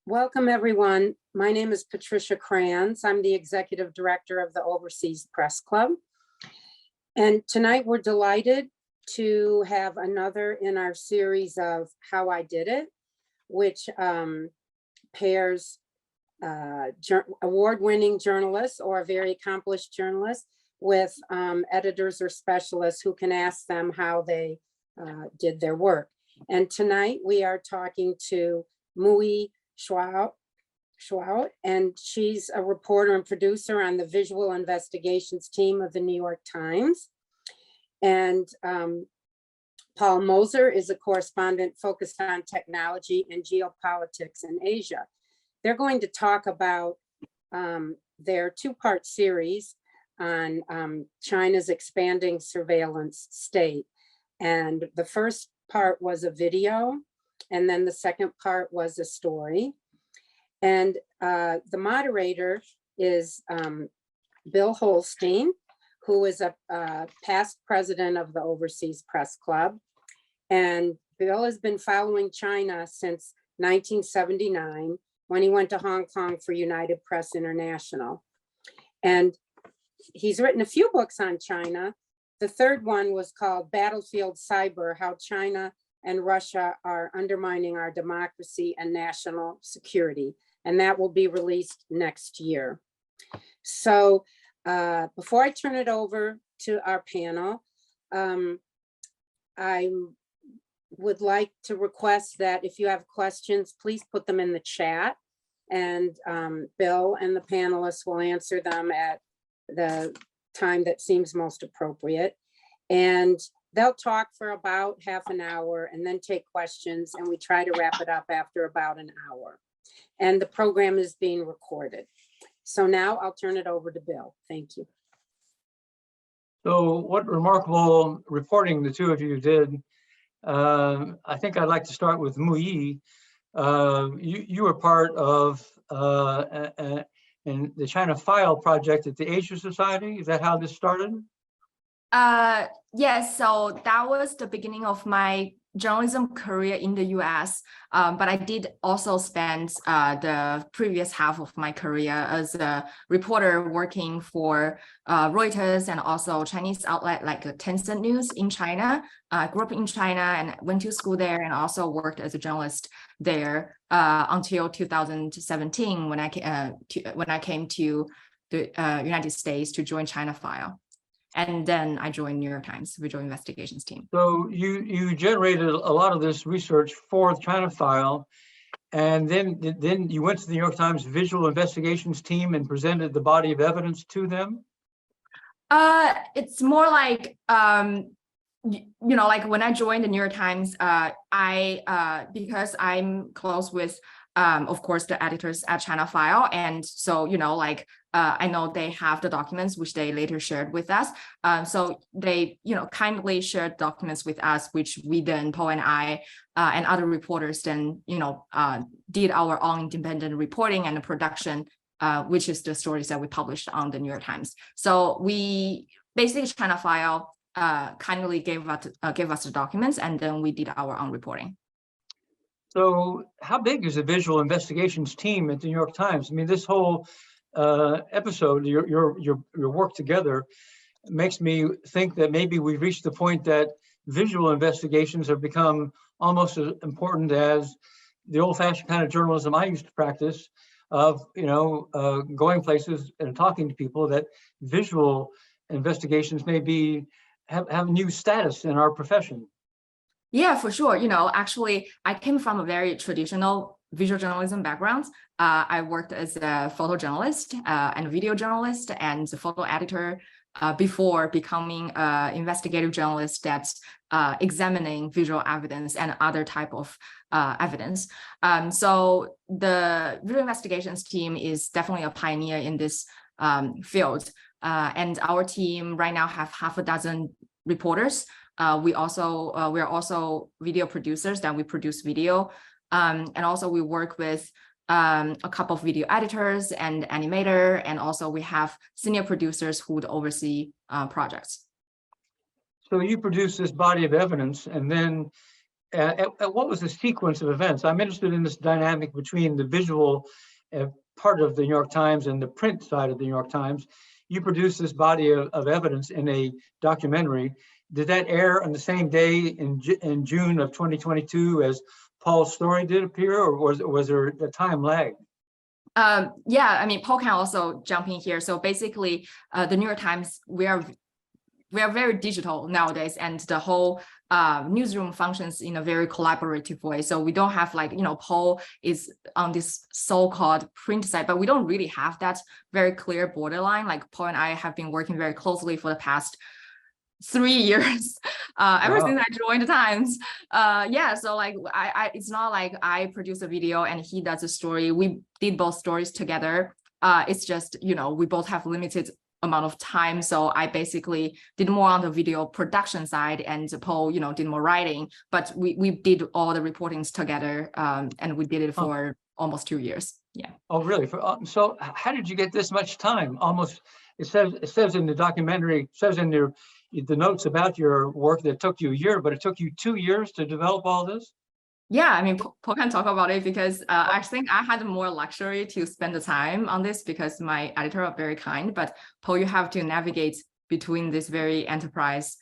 Welcome, everyone. My name is Patricia Kranz. I'm the Executive Director of the Overseas Press Club. And tonight we're delighted to have another in our series of How I Did It, which pairs award-winning journalists or very accomplished journalists with editors or specialists who can ask them how they did their work. And tonight we are talking to Muyi Xiao, and she's a reporter and producer on the visual investigations team of the New York Times. And Paul Mozur is a correspondent focused on technology and geopolitics in Asia. They're going to talk about their two-part series on China's expanding surveillance state. And the first part was a video, and then the second part was a story. And the moderator is Bill Holstein, who is a past president of the Overseas Press Club. And Bill has been following China since 1979, when he went to Hong Kong for United Press International. And he's written a few books on China. The third one was called Battlefield Cyber: How China and Russia are Undermining Our Democracy and National Security. And that will be released next year. So before I turn it over to our panel, I would like to request that if you have questions, please put them in the chat, and Bill and the panelists will answer them at the time that seems most appropriate. And they'll talk for about half an hour and then take questions, and we try to wrap it up after about an hour. And the program is being recorded. So now I'll turn it over to Bill. Thank you. So what remarkable reporting the two of you did. I think I'd like to start with Muyi. You were part of in the China File project at the Asia Society. Is that how this started? Yes, so that was the beginning of my journalism career in the US, but I did also spend the previous half of my career as a reporter working for Reuters and also Chinese outlet like Tencent News in China. I grew up in China and went to school there, and also worked as a journalist there until 2017 when I came to the United States to join China File. And then I joined New York Times Visual Investigations team. So you generated a lot of this research for the China File, and then you went to the New York Times Visual Investigations team and presented the body of evidence to them? It's more like, like when I joined the New York Times, because I'm close with, of course, the editors at China File. And so, I know they have the documents which they later shared with us. So they, kindly shared documents with us, which we then, Paul and I, and other reporters then, did our own independent reporting and production, which is the stories that we published on the New York Times. So we basically China File kindly gave us the documents, and then we did our own reporting. So how big is the Visual Investigations team at the New York Times? I mean, this whole episode, your work together makes me think that maybe we've reached the point that visual investigations have become almost as important as the old-fashioned kind of journalism I used to practice of, going places and talking to people, that visual investigations may have new status in our profession. Yeah, for sure. Actually, I came from a very traditional visual journalism background. I worked as a photojournalist and video journalist and a photo editor before becoming an investigative journalist that's examining visual evidence and other type of evidence. So the visual investigations team is definitely a pioneer in this field. And our team right now have half a dozen reporters. We are also video producers that we produce video. And also we work with a couple of video editors and animator, and also we have senior producers who would oversee projects. So you produce this body of evidence, and then what was the sequence of events? I'm interested in this dynamic between the visual part of the New York Times and the print side of the New York Times. You produced this body of evidence in a documentary. Did that air on the same day in June of 2022 as Paul's story did appear, or was there a time lag? Yeah, I mean, Paul can also jump in here. So basically, the New York Times, we are very digital nowadays, and the whole newsroom functions in a very collaborative way. So we don't have like, Paul is on this so-called print side, but we don't really have that very clear borderline. Like Paul and I have been working very closely for the past 3 years, ever since I joined the Times. Yeah, so like it's not like I produce a video and he does a story. We did both stories together. It's just, we both have limited amount of time. So I basically did more on the video production side, and Paul, did more writing, but we did all the reportings together, and we did it for almost 2 years. Yeah. Oh, really? So how did you get this much time? Almost, it says in the documentary, says in the notes about your work that it took you a year, but it took you 2 years to develop all this? Yeah, I mean, Paul can talk about it because I think I had more luxury to spend the time on this because my editor are very kind. But Paul, you have to navigate between this very enterprise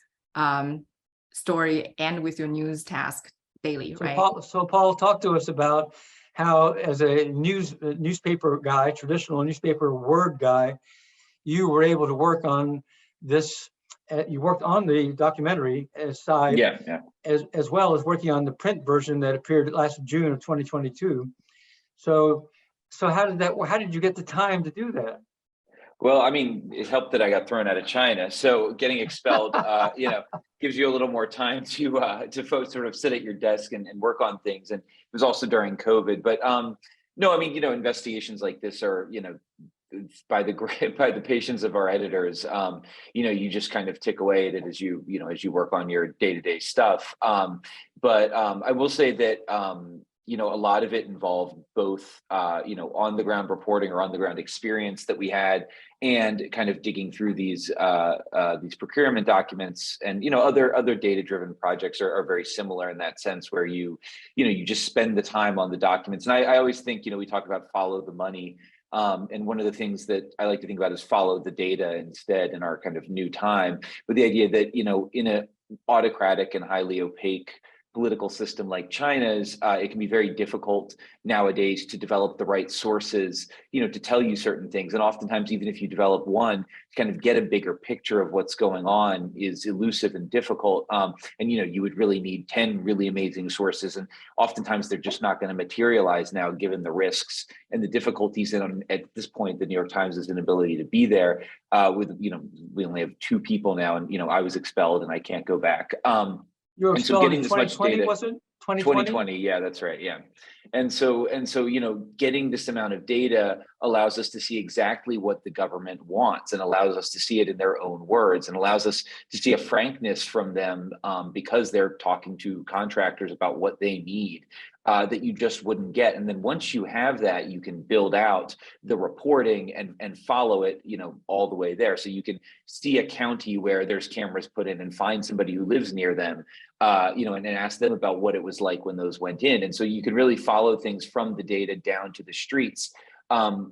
story and with your news task daily, right? Paul, talk to us about how, as a newspaper guy, traditional newspaper word guy, you were able to work on this. You worked on the documentary side, as well as working on the print version that appeared last June of 2022. So how did you get the time to do that? Well, I mean, it helped that I got thrown out of China. So getting expelled, gives you a little more time to sort of sit at your desk and work on things. And it was also during COVID. But no, I mean, investigations like this are, by the patience of our editors, you just kind of tick away at it as you work on your day-to-day stuff. But I will say that a lot of it involved both on the ground reporting or on the ground experience that we had, and kind of digging through these procurement documents, and other data-driven projects are very similar in that sense, where you just spend the time on the documents. And I always think we talk about follow the money. And one of the things that I like to think about is follow the data instead in our kind of new time, with the idea that, in an autocratic and highly opaque political system like China's, it can be very difficult nowadays to develop the right sources, to tell you certain things. And oftentimes, even if you develop one, to kind of get a bigger picture of what's going on is elusive and difficult. And you would really need 10 really amazing sources. And oftentimes they're just not going to materialize now, given the risks and the difficulties. And at this point, the New York Times' inability to be there we only have 2 people now, and I was expelled and I can't go back. You were expelled in 2020, was it? 2020, yeah, that's right, yeah. And so getting this amount of data allows us to see exactly what the government wants, and allows us to see it in their own words, and allows us to see a frankness from them, because they're talking to contractors about what they need, that you just wouldn't get. And then once you have that, you can build out the reporting and follow it, all the way there. So you can see a county where there's cameras put in and find somebody who lives near them, and ask them about what it was like when those went in. And so you can really follow things from the data down to the streets. I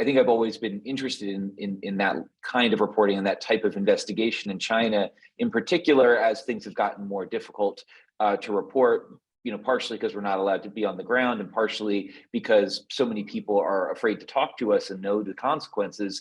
think I've always been interested in that kind of reporting and that type of investigation in China, in particular, as things have gotten more difficult to report. Partially because we're not allowed to be on the ground, and partially because so many people are afraid to talk to us and know the consequences.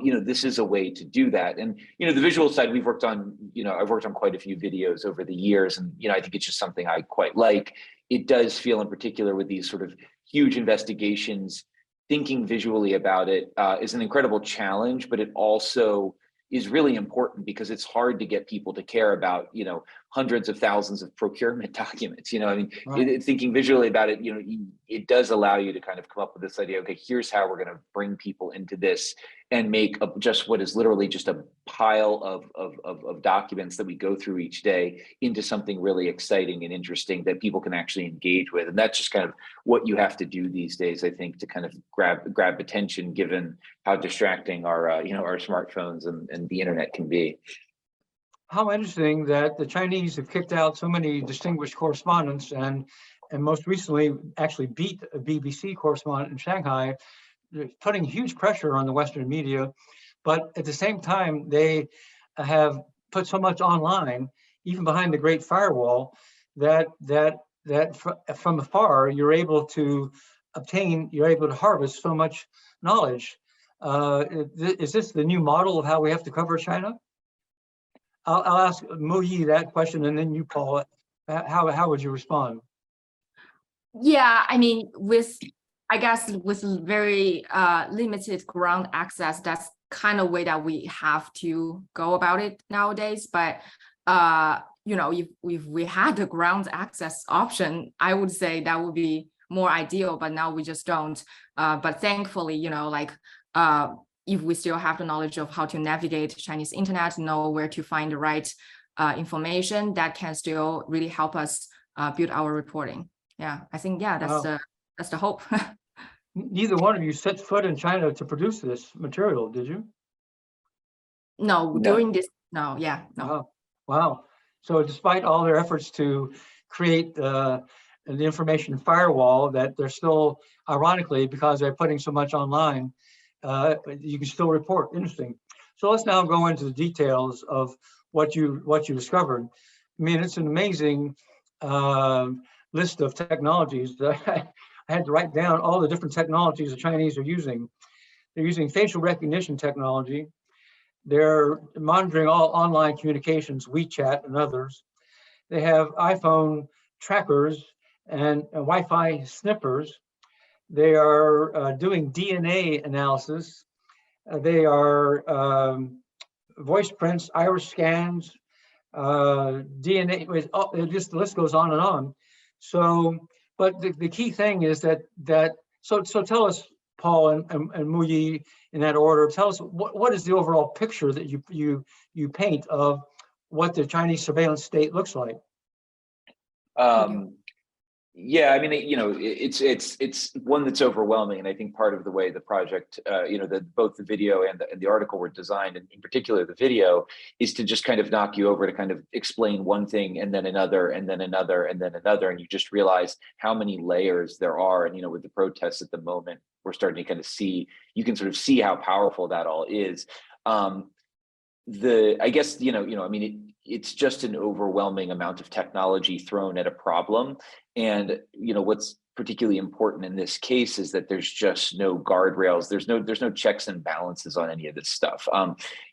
This is a way to do that. And, the visual side, I've worked on quite a few videos over the years, and, I think it's just something I quite like. It does feel, in particular with these sort of huge investigations, thinking visually about it is an incredible challenge, but it also is really important, because it's hard to get people to care about, hundreds of thousands of procurement documents. Right. Thinking visually about it, it does allow you to kind of come up with this idea. Okay, here's how we're going to bring people into this and make just what is literally just a pile of documents that we go through each day into something really exciting and interesting that people can actually engage with. And that's just kind of what you have to do these days, I think, to kind of grab attention, given how distracting our our smartphones and the internet can be. how interesting that the Chinese have kicked out so many distinguished correspondents and most recently actually beat a BBC correspondent in Shanghai, putting huge pressure on the Western media. But at the same time, they have put so much online, even behind the Great Firewall, that from afar, you're able to harvest so much knowledge. Is this the new model of how we have to cover China? I'll ask Muyi that question, and then you, Paul. How would you respond? Yeah, I mean, I guess with very limited ground access, that's kind of way that we have to go about it nowadays. But you know, if we had the ground access option, I would say that would be more ideal. But now we just don't. But thankfully, you know, like if we still have the knowledge of how to navigate Chinese internet, know where to find the right information, that can still really help us build our reporting. Yeah, I think, yeah, that's the hope. Neither one of you set foot in China to produce this material, did you? No, during this, no, yeah, no. Wow. Wow. So despite all their efforts to create the information firewall, that they're still, ironically, because they're putting so much online, you can still report. Interesting. So let's now go into the details of what you discovered. I mean, it's an amazing list of technologies that I had to write down all the different technologies the Chinese are using. They're using facial recognition technology. They're monitoring all online communications, WeChat and others. They have iPhone trackers and Wi-Fi sniffers. They are doing DNA analysis. They are voice prints, iris scans, DNA. Just the list goes on and on. So, but the key thing is that so tell us, Paul and Muyi, in that order, tell us what is the overall picture that you paint of what the Chinese surveillance state looks like. Yeah, I mean, you know, it's one that's overwhelming, and I think part of the way the project, you know, that both the video and the article were designed, and in particular the video, is to just kind of knock you over to kind of explain one thing and then another and then another and then another, and you just realize how many layers there are. And you know, with the protests at the moment, we're starting to kind of see, you can sort of see how powerful that all is. I guess, you know, I mean, it's just an overwhelming amount of technology thrown at a problem. And, you know, what's particularly important in this case is that there's just no guardrails. There's no checks and balances on any of this stuff.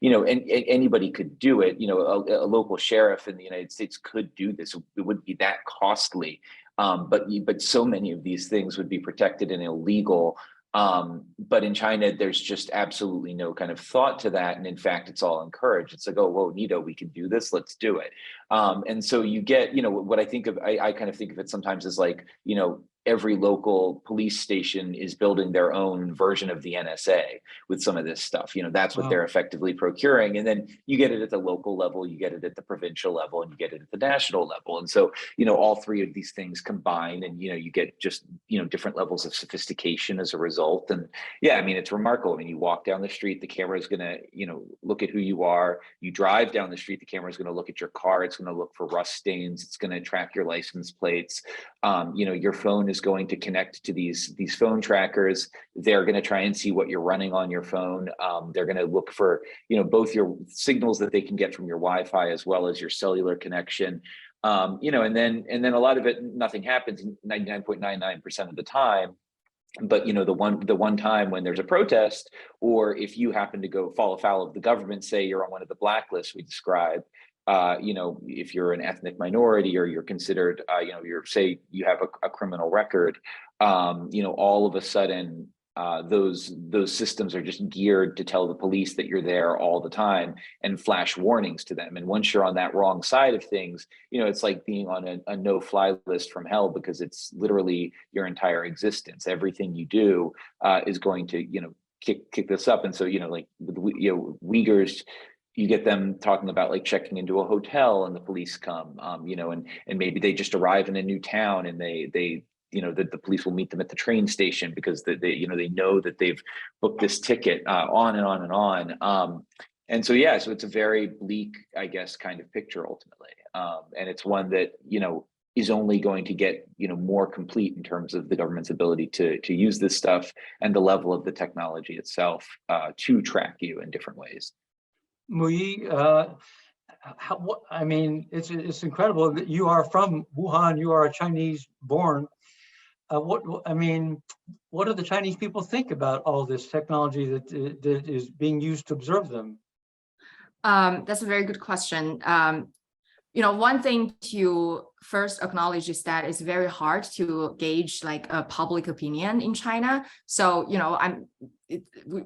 You know, and anybody could do it. You know, a local sheriff in the United States could do this. It wouldn't be that costly. But so many of these things would be protected and illegal. But in China, there's just absolutely no kind of thought to that. And in fact, it's all encouraged. It's like, oh, whoa, Nito, we can do this. Let's do it. And so you get, you know, what I think of, I kind of think of it sometimes as like, you know, every local police station is building their own version of the NSA with some of this stuff. You know, that's what they're effectively procuring. And then you get it at the local level, you get it at the provincial level, and you get it at the national level. And so, you know, all three of these things combine, and, you know, you get just, you know, different levels of sophistication as a result. And yeah, I mean, it's remarkable. I mean, you walk down the street, the camera is going to, you know, look at who you are. You drive down the street, the camera is going to look at your car. It's going to look for rust stains. It's going to track your license plates. You know, your phone is going to connect to these phone trackers. They're going to try and see what you're running on your phone. They're going to look for, you know, both your signals that they can get from your Wi-Fi as well as your cellular connection. You know, and then a lot of it, nothing happens 99.99% of the time. But, you know, the one time when there's a protest, or if you happen to go fall afoul of the government, say you're on one of the blacklists we described, you know, if you're an ethnic minority, or you're considered, you know, say you have a criminal record, you know, all of a sudden, those systems are just geared to tell the police that you're there all the time and flash warnings to them. And once you're on that wrong side of things, you know, it's like being on a no-fly list from hell, because it's literally your entire existence. Everything you do is going to, you know, kick this up. And so, you know, like with, you know, Uyghurs, you get them talking about like checking into a hotel and the police come, you know, and maybe they just arrive in a new town, and they you know, that the police will meet them at the train station because they you know, they know that they've booked this ticket, on and on and on. And so, yeah, so it's a very bleak, I guess, kind of picture ultimately. And it's one that, is only going to get, more complete in terms of the government's ability to use this stuff and the level of the technology itself to track you in different ways. Muyi, I mean, it's incredible that you are from Wuhan. You are a Chinese born. What do the Chinese people think about all this technology that is being used to observe them? That's a very good question. One thing to first acknowledge is that it's very hard to gauge like a public opinion in China. So,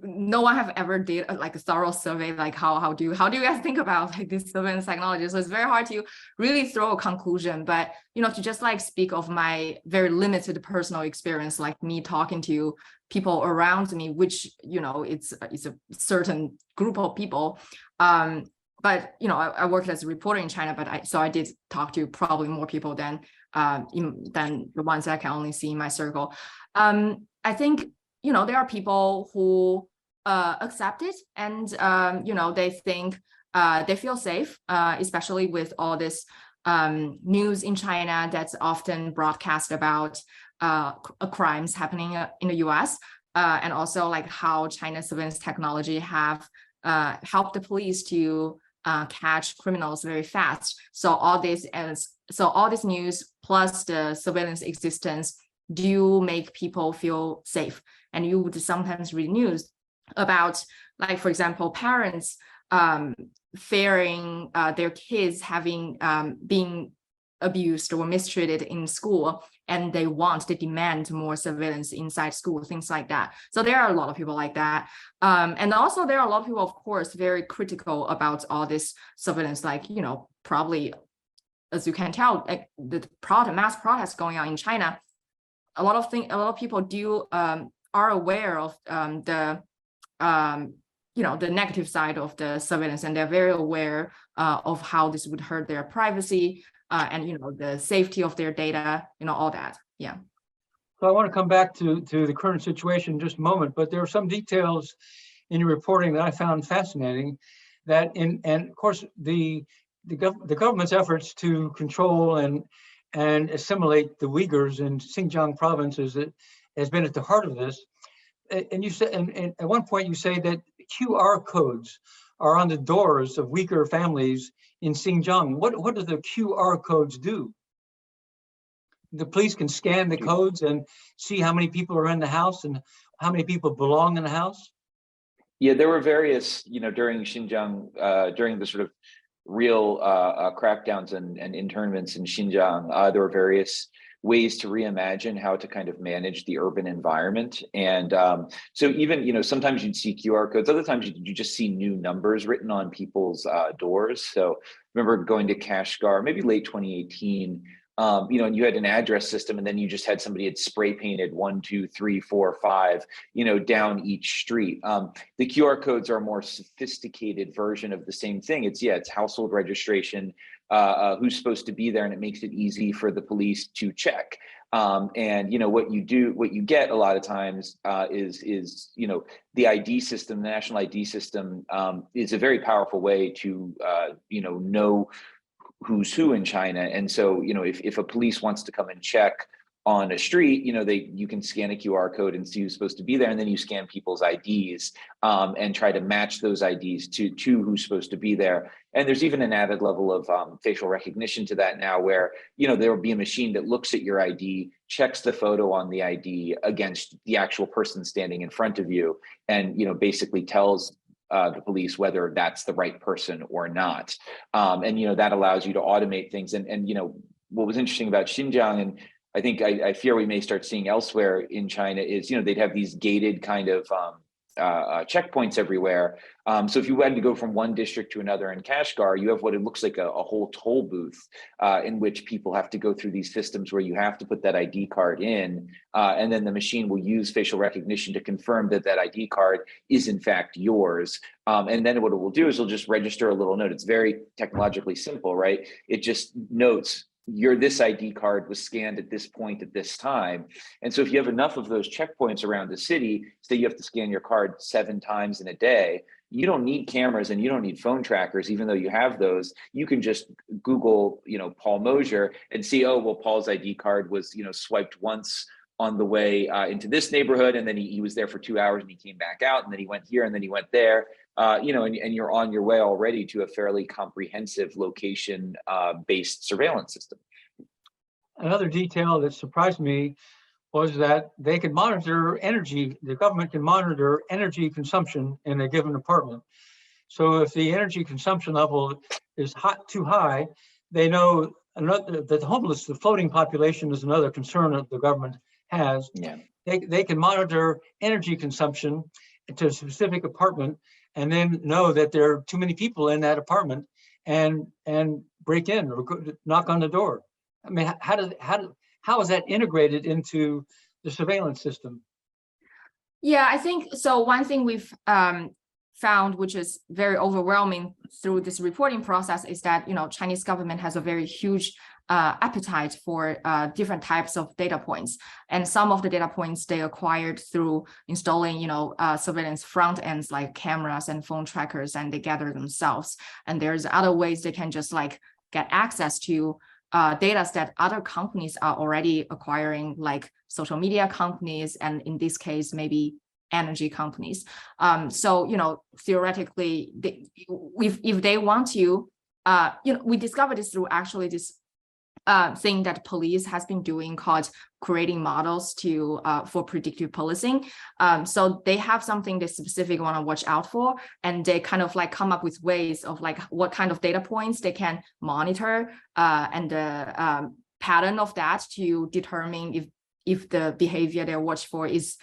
no one have ever did like a thorough survey, like how do you guys think about like this surveillance technology? So it's very hard to really throw a conclusion, but to just like speak of my very limited personal experience, like me talking to people around me, which, it's a certain group of people. But I worked as a reporter in China, but I did talk to probably more people than the ones that I can only see in my circle. I think there are people who accept it, and they think they feel safe, especially with all this news in China that's often broadcast about crimes happening in the U.S. And also like how China's surveillance technology have helped the police to catch criminals very fast. So all this news plus the surveillance existence do make people feel safe. And you would sometimes read news about, like, for example, parents fearing their kids having being abused or mistreated in school, and they demand more surveillance inside school, things like that. So there are a lot of people like that. And also there are a lot of people, of course, very critical about all this surveillance, like, probably, as you can tell, like the mass protests going on in China, a lot of people are aware of the negative side of the surveillance, and they're very aware of how this would hurt their privacy and the safety of their data, all that. Yeah. So I want to come back to the current situation in just a moment, but there are some details in your reporting that I found fascinating. And of course the government's efforts to control and assimilate the Uyghurs in Xinjiang province has been at the heart of this. And you said, and at one point you say that QR codes are on the doors of Uyghur families in Xinjiang. What do the QR codes do? The police can scan the codes and see how many people are in the house and how many people belong in the house? Yeah, there were various, during Xinjiang, during the sort of real crackdowns and internments in Xinjiang, there were various ways to reimagine how to kind of manage the urban environment. And so even, sometimes you'd see QR codes, other times you just see new numbers written on people's doors. So I remember going to Kashgar, maybe late 2018, and you had an address system, and then you just had somebody had spray painted 1, 2, 3, 4, 5, down each street. The QR codes are a more sophisticated version of the same thing. It's household registration, who's supposed to be there, and it makes it easy for the police to check. And what you get a lot of times is the ID system, the national ID system, is a very powerful way to know who's who in China. And so, if a police wants to come and check on a street, you can scan a QR code and see who's supposed to be there, and then you scan people's IDs and try to match those IDs to who's supposed to be there. And there's even an added level of facial recognition to that now, where there will be a machine that looks at your ID, checks the photo on the ID against the actual person standing in front of you, and basically tells the police whether that's the right person or not. And that allows you to automate things. And what was interesting about Xinjiang, and I think I fear we may start seeing elsewhere in China, is they'd have these gated kind of checkpoints everywhere. So if you had to go from one district to another in Kashgar, you have what it looks like a whole toll booth in which people have to go through these systems where you have to put that ID card in, and then the machine will use facial recognition to confirm that ID card is in fact yours. And then what it will do is it'll just register a little note. It's very technologically simple, right? It just notes this ID card was scanned at this point at this time. And so if you have enough of those checkpoints around the city, say you have to scan your card 7 times in a day, you don't need cameras and you don't need phone trackers, even though you have those. You can just Google, Paul Mozur and see, oh, well, Paul's ID card was, swiped once on the way into this neighborhood, and then he was there for 2 hours and he came back out, and then he went here and then he went there, and you're on your way already to a fairly comprehensive location based surveillance system. Another detail that surprised me was that they could monitor energy, the government can monitor energy consumption in a given apartment. So if the energy consumption level is too high, they know that the homeless, the floating population is another concern that the government has. Yeah. They can monitor energy consumption to a specific apartment and then know that there are too many people in that apartment and break in or knock on the door. I mean, how is that integrated into the surveillance system? Yeah, I think so. One thing we've found, which is very overwhelming through this reporting process, is that Chinese government has a very huge appetite for different types of data points, and some of the data points they acquired through installing surveillance front ends like cameras and phone trackers, and they gather themselves. And there's other ways they can just get access to data that other companies are already acquiring, like social media companies, and in this case, maybe energy companies. So, theoretically, if they want to, we discovered this through actually this thing that police has been doing called creating models for predictive policing. So they have something they specifically want to watch out for, and they kind of come up with ways of what kind of data points they can monitor and the pattern of that to determine if the behavior they watch for is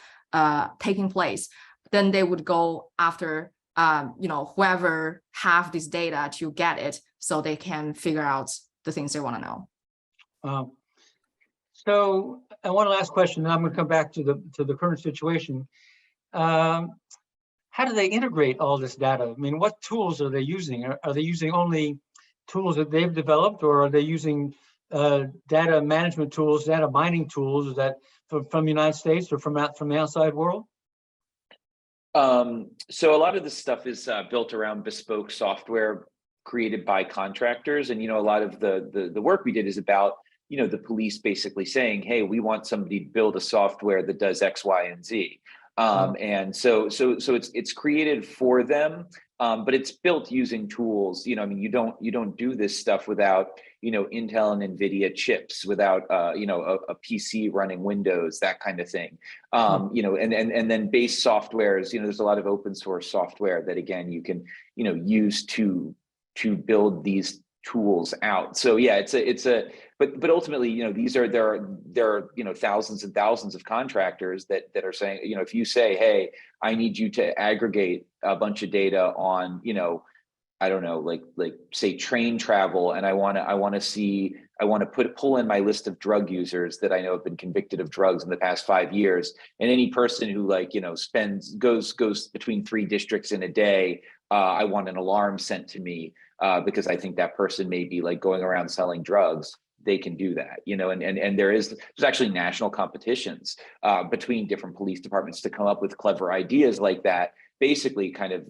taking place. Then they would go after whoever have this data to get it, so they can figure out the things they want to know. So, and one last question, and I'm going to come back to the current situation. How do they integrate all this data? I mean, what tools are they using? Are they using only tools that they've developed, or are they using data management tools, data mining tools that from the United States or from the outside world? So a lot of this stuff is built around bespoke software created by contractors, and a lot of the work we did is about the police basically saying, hey, we want somebody to build a software that does X, Y, and Z. And so it's created for them, but it's built using tools. You don't do this stuff without Intel and NVIDIA chips, without a PC running Windows, that kind of thing. And then base softwares. There's a lot of open source software that again you can use to build these tools out. So yeah, but ultimately, there are thousands and thousands of contractors that are saying, if you say, hey, I need you to aggregate a bunch of data on, I don't know, like say train travel, and I want to pull in my list of drug users that I know have been convicted of drugs in the past 5 years, and any person who goes between 3 districts in a day, I want an alarm sent to me because I think that person may be going around selling drugs. They can do that, and there's actually national competitions between different police departments to come up with clever ideas like that, basically kind of,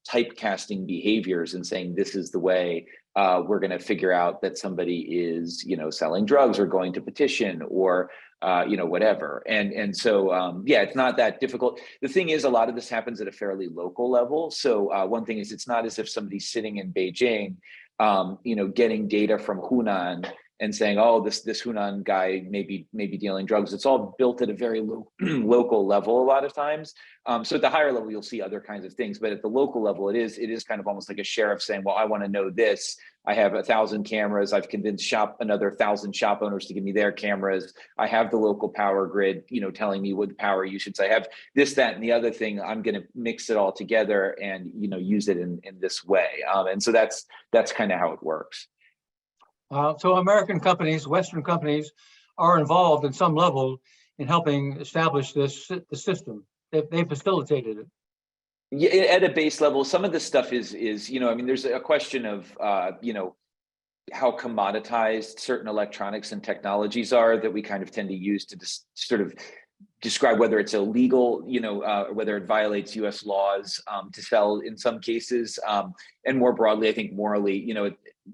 typecasting behaviors and saying, this is the way we're going to figure out that somebody is, selling drugs or going to petition or, whatever. And so, yeah, it's not that difficult. The thing is, a lot of this happens at a fairly local level. So one thing is, it's not as if somebody's sitting in Beijing, getting data from Hunan and saying, oh, this Hunan guy may be dealing drugs. It's all built at a very local level a lot of times. So at the higher level, you'll see other kinds of things, but at the local level, it is kind of almost like a sheriff saying, well, I want to know this. I have 1,000 cameras. I've convinced another 1,000 shop owners to give me their cameras. I have the local power grid, telling me what power usage. I have this, that, and the other thing. I'm going to mix it all together and, use it in this way. And so that's kind of how it works. So American companies, Western companies are involved at some level in helping establish the system. They facilitated it. Yeah, at a base level, some of this stuff is there's a question of, how commoditized certain electronics and technologies are that we kind of tend to use to just sort of describe whether it's illegal, whether it violates U.S. laws to sell in some cases, and more broadly, I think morally,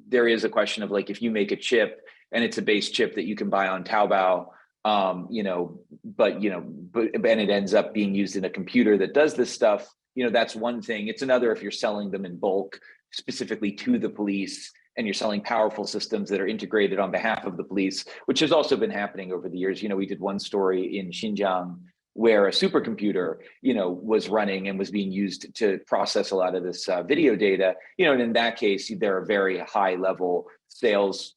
there is a question of like, if you make a chip and it's a base chip that you can buy on Taobao, but it ends up being used in a computer that does this stuff, that's one thing. It's another if you're selling them in bulk, specifically to the police, and you're selling powerful systems that are integrated on behalf of the police, which has also been happening over the years. We did one story in Xinjiang where a supercomputer, was running and was being used to process a lot of this video data, and in that case, there are very high level sales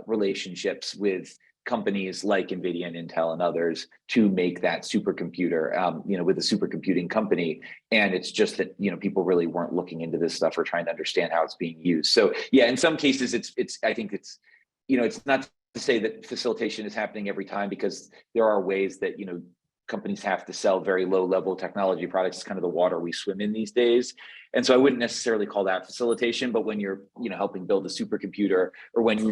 relationships with companies like NVIDIA and Intel and others to make that supercomputer, with a supercomputing company. And it's just that, people really weren't looking into this stuff or trying to understand how it's being used. So yeah, in some cases, I think it's not to say that facilitation is happening every time, because there are ways that, companies have to sell very low level technology products. It's kind of the water we swim in these days. And so I wouldn't necessarily call that facilitation, but when you're, helping build a supercomputer, or when the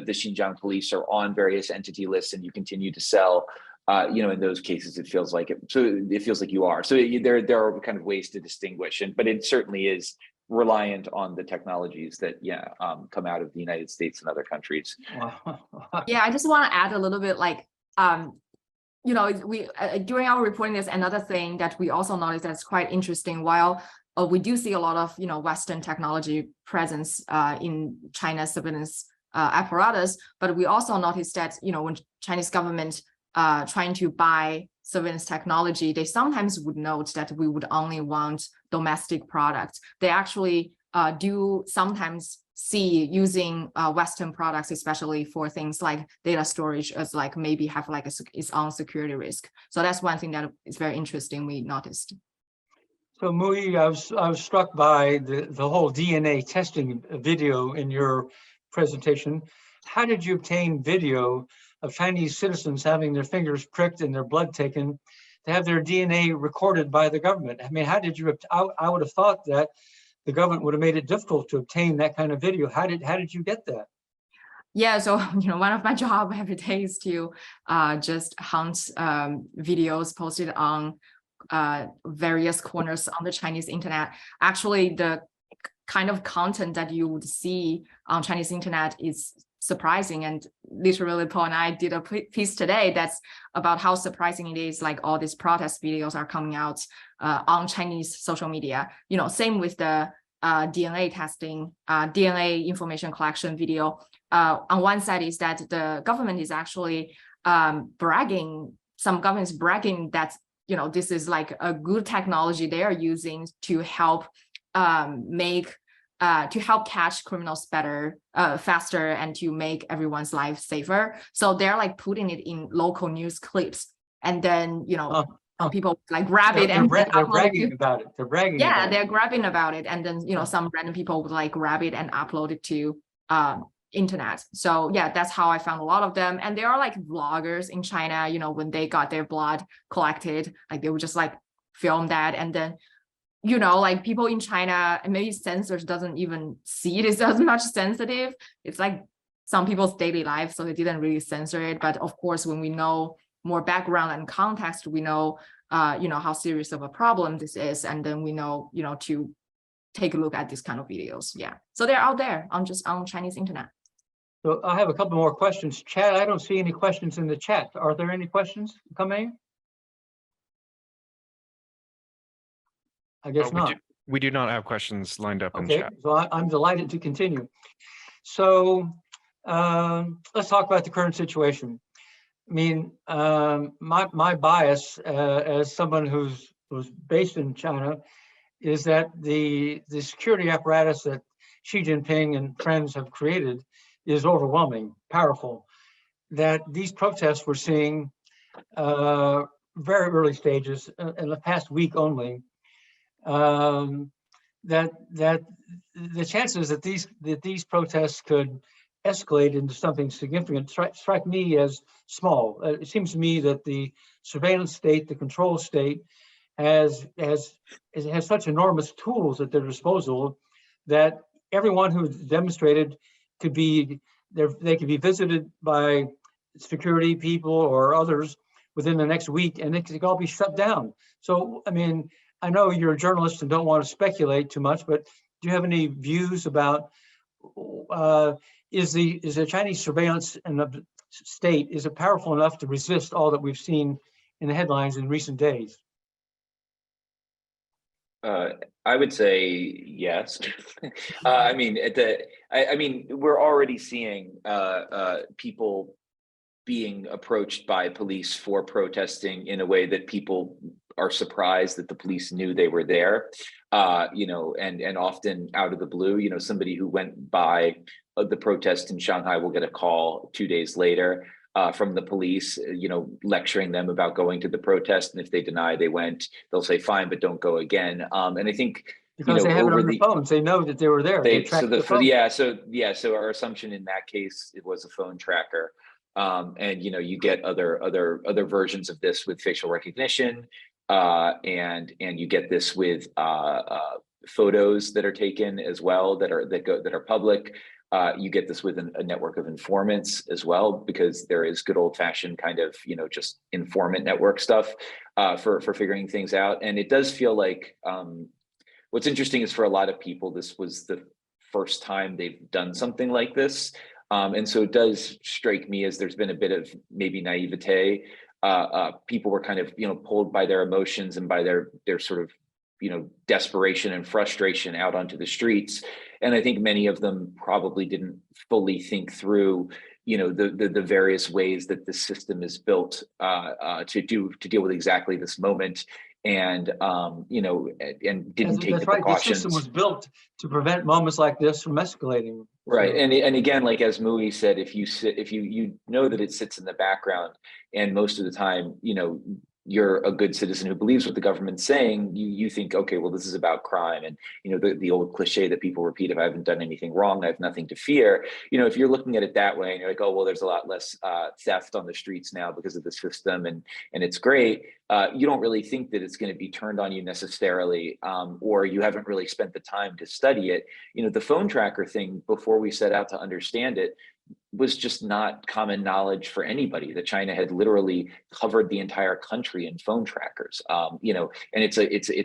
Xinjiang police are on various entity lists and you continue to sell, in those cases, it feels like you are. So there are kind of ways to distinguish, but it certainly is reliant on the technologies that come out of the United States and other countries. Wow. Yeah, I just want to add a little bit, like, we during our reporting, there's another thing that we also noticed that's quite interesting. While we do see a lot of Western technology presence in China's surveillance apparatus, but we also noticed that when Chinese government trying to buy surveillance technology, they sometimes would note that we would only want domestic products. They actually do sometimes see using Western products, especially for things like data storage, as like maybe have like its own security risk. So that's one thing that is very interesting we noticed. So Muyi, I was struck by the whole DNA testing video in your presentation. How did you obtain video of Chinese citizens having their fingers pricked and their blood taken to have their DNA recorded by the government? I mean, how did you? I would have thought that the government would have made it difficult to obtain that kind of video. How did you get that? Yeah, so one of my job every day is to just hunt videos posted on various corners on the Chinese internet. Actually, the kind of content that you would see on Chinese internet is surprising, and literally Paul and I did a piece today that's about how surprising it is, like all these protest videos are coming out on Chinese social media. Same with the DNA testing, DNA information collection video. On one side is that the government is actually bragging, some governments bragging that this is like a good technology they are using to help catch criminals better, faster, and to make everyone's life safer. So they're like putting it in local news clips, and then people like grab it and they're bragging about it. They're bragging. Yeah, they're grabbing about it, and then some random people would like grab it and upload it to internet. So yeah, that's how I found a lot of them. And there are like vloggers in China. When they got their blood collected, like they would just like film that, and then like people in China, and maybe censors doesn't even see it as much sensitive. It's like some people's daily life, so they didn't really censor it. But of course, when we know more background and context, we know, how serious of a problem this is, and then we know, to take a look at this kind of videos. Yeah, so they're out there on Chinese internet. So I have a couple more questions. Chat, I don't see any questions in the chat. Are there any questions coming? I guess not. We do not have questions lined up in Okay, chat. so I'm delighted to continue. So let's talk about the current situation. I mean, my bias as someone who's based in China is that the security apparatus that Xi Jinping and friends have created is overwhelming, powerful. That these protests we're seeing very early stages in the past week only. That the chances that these protests could escalate into something significant strike me as small. It seems to me that the surveillance state, the control state, has such enormous tools at their disposal that everyone who demonstrated could be visited by security people or others within the next week, and it could all be shut down. So, I mean, I know you're a journalist and don't want to speculate too much, but do you have any views about is the Chinese surveillance and the state, is it powerful enough to resist all that we've seen in the headlines in recent days? I would say yes. I mean, I mean, we're already seeing people being approached by police for protesting in a way that people are surprised that the police knew they were there, you know, and often out of the blue. You know, somebody who went by the protest in Shanghai will get a call 2 days later from the police, you know, lecturing them about going to the protest. And if they deny they went, they'll say, fine, but don't go again. And I think, because they have it on their phones, they know that they were there. They track the phone. So our assumption in that case, it was a phone tracker. And you know, you get other versions of this with facial recognition, and you get this with photos that are taken as well that are public. You get this with a network of informants as well, because there is good old-fashioned kind of, you know, just informant network stuff for figuring things out. And it does feel like what's interesting is for a lot of people, this was the first time they've done something like this. And so it does strike me as there's been a bit of maybe naivete. People were kind of, you know, pulled by their emotions and by their sort of, you know, desperation and frustration out onto the streets. And I think many of them probably didn't fully think through, you know, the various ways that the system is built to deal with exactly this moment. And you know, and didn't take the precautions. The system was built to prevent moments like this from escalating. Right, and again, like as Muyi said, if you know that it sits in the background, and most of the time, you know, you're a good citizen who believes what the government's saying, you think, okay, well, this is about crime. And, you know, the old cliche that people repeat, if I haven't done anything wrong, I have nothing to fear. You know, if you're looking at it that way and you're like, oh, well, there's a lot less theft on the streets now because of the system, and it's great. You don't really think that it's going to be turned on you necessarily, or you haven't really spent the time to study it. You know, the phone tracker thing, before we set out to understand it, was just not common knowledge for anybody, that China had literally covered the entire country in phone trackers. You know, and it's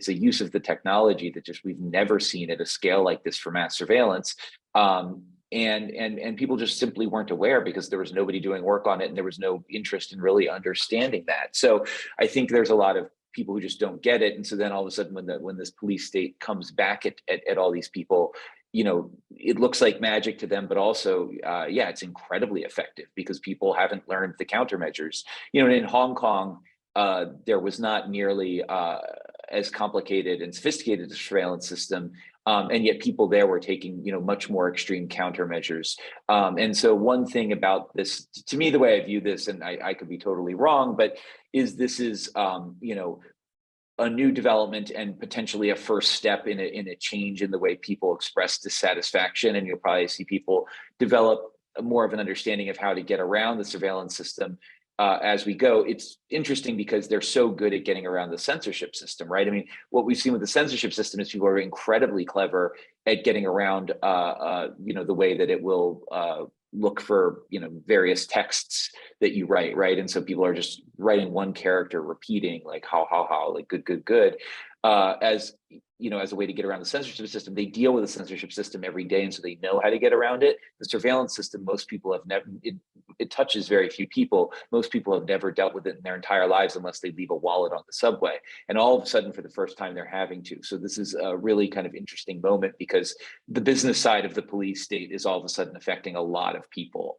a use of the technology that just we've never seen at a scale like this for mass surveillance. And people just simply weren't aware because there was nobody doing work on it, and there was no interest in really understanding that. So I think there's a lot of people who just don't get it. And so then all of a sudden, when this police state comes back at all these people, you know, it looks like magic to them, but also, yeah, it's incredibly effective because people haven't learned the countermeasures. You know, in Hong Kong, there was not nearly as complicated and sophisticated a surveillance system, and yet people there were taking, you know, much more extreme countermeasures. And so one thing about this, to me, the way I view this, and I could be totally wrong, but this is, you know, a new development and potentially a first step in a change in the way people express dissatisfaction. And you'll probably see people develop more of an understanding of how to get around the surveillance system as we go. It's interesting because they're so good at getting around the censorship system, right? I mean, what we've seen with the censorship system is people are incredibly clever at getting around, you know, the way that it will look for, you know, various texts that you write, right? And so people are just writing one character, repeating like how, like good, as, you know, as a way to get around the censorship system. They deal with the censorship system every day, and so they know how to get around it. The surveillance system, most people have never, it touches very few people. Most people have never dealt with it in their entire lives unless they leave a wallet on the subway. And all of a sudden, for the first time, they're having to. So this is a really kind of interesting moment because the business side of the police state is all of a sudden affecting a lot of people.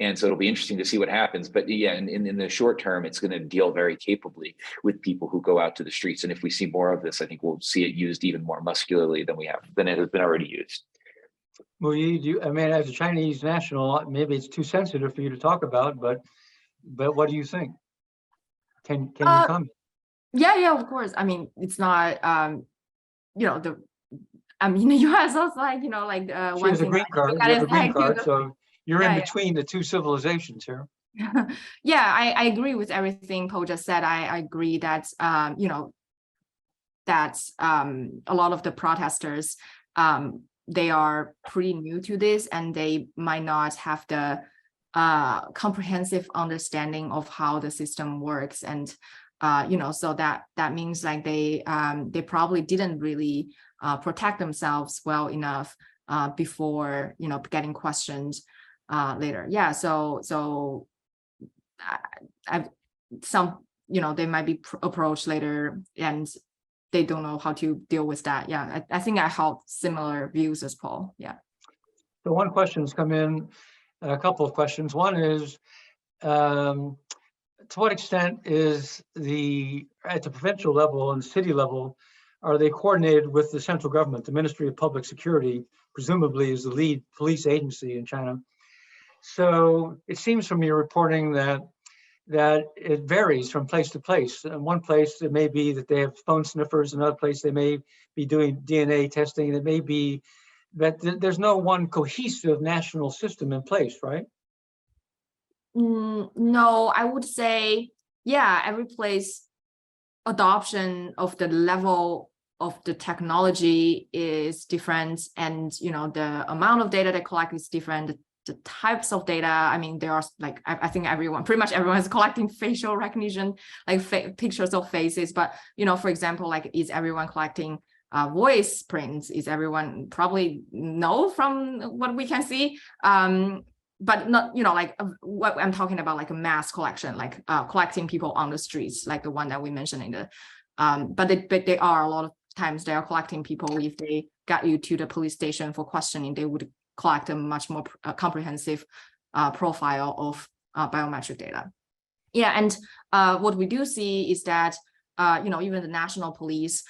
And so it'll be interesting to see what happens. But yeah, in the short term, it's going to deal very capably with people who go out to the streets. And if we see more of this, I think we'll see it used even more muscularly than it has been already used. Muyi, I mean, as a Chinese national, maybe it's too sensitive for you to talk about, but what do you think? Can you comment? Yeah, of course. I mean, it's not, you know, I mean, the US also like, you know, like She one has a thing green card, you have a green card, so you're in between the two civilizations here. Yeah, I agree with everything Paul just said. I agree that, you know, that a lot of the protesters, they are pretty new to this, and they might not have the comprehensive understanding of how the system works. And so that means like they probably didn't really protect themselves well enough before getting questioned later. Yeah, so some they might be approached later and they don't know how to deal with that. Yeah, I think I have similar views as Paul. Yeah. So one question's come in, a couple of questions. One is, to what extent is at the provincial level and city level, are they coordinated with the central government? The Ministry of Public Security presumably is the lead police agency in China. So it seems from your reporting that it varies from place to place. In one place, it may be that they have phone sniffers. In another place, they may be doing DNA testing. It may be that there's no one cohesive national system in place, right? No, I would say, yeah, every place adoption of the level of the technology is different, and the amount of data they collect is different. The types of data, I mean, there are like I think pretty much everyone is collecting facial recognition, like pictures of faces. But for example, like, is everyone collecting voice prints? Is everyone? Probably no, from what we can see. But not, like what I'm talking about, like a mass collection, like collecting people on the streets, like the one that we mentioned in the, but they are a lot of times they are collecting people. If they got you to the police station for questioning, they would collect a much more comprehensive profile of biometric data. Yeah, and what we do see is that even the national police,